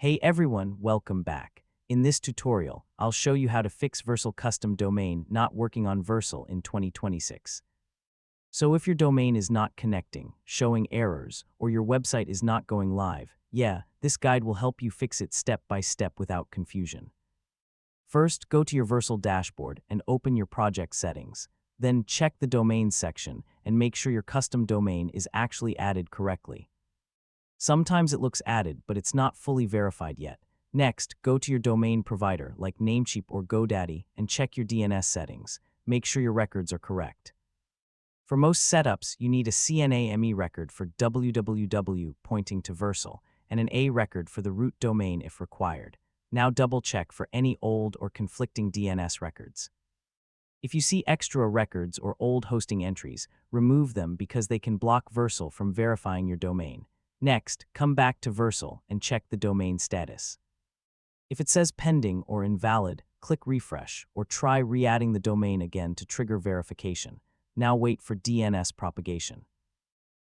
Hey everyone, welcome back. In this tutorial, I'll show you how to fix Vercel custom domain not working on Vercel in 2026. So if your domain is not connecting, showing errors, or your website is not going live, yeah, this guide will help you fix it step by step without confusion. First, go to your Vercel dashboard and open your project settings. Then check the domains section and make sure your custom domain is actually added correctly. Sometimes it looks added, but it's not fully verified yet. Next, go to your domain provider like Namecheap or GoDaddy and check your DNS settings. Make sure your records are correct. For most setups, you need a CNAME record for www pointing to Vercel and an A record for the root domain if required. Now double-check for any old or conflicting DNS records. If you see extra records or old hosting entries, remove them because they can block Vercel from verifying your domain. Next, come back to Vercel and check the domain status. If it says pending or invalid, click refresh or try re-adding the domain again to trigger verification. Now wait for DNS propagation.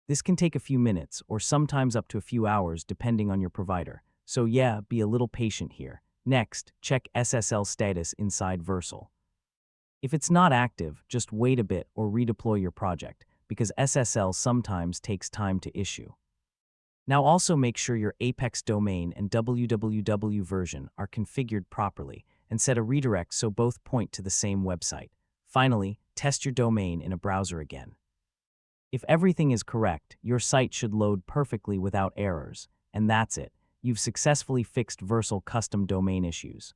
This can take a few minutes or sometimes up to a few hours depending on your provider, so yeah, be a little patient here. Next, check SSL status inside Vercel. If it's not active, just wait a bit or redeploy your project, because SSL sometimes takes time to issue. Now also make sure your Apex domain and www version are configured properly and set a redirect so both point to the same website. Finally, test your domain in a browser again. If everything is correct, your site should load perfectly without errors, and that's it. You've successfully fixed Vercel custom domain issues.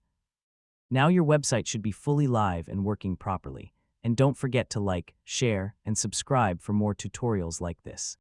Now your website should be fully live and working properly. And don't forget to like, share, and subscribe for more tutorials like this.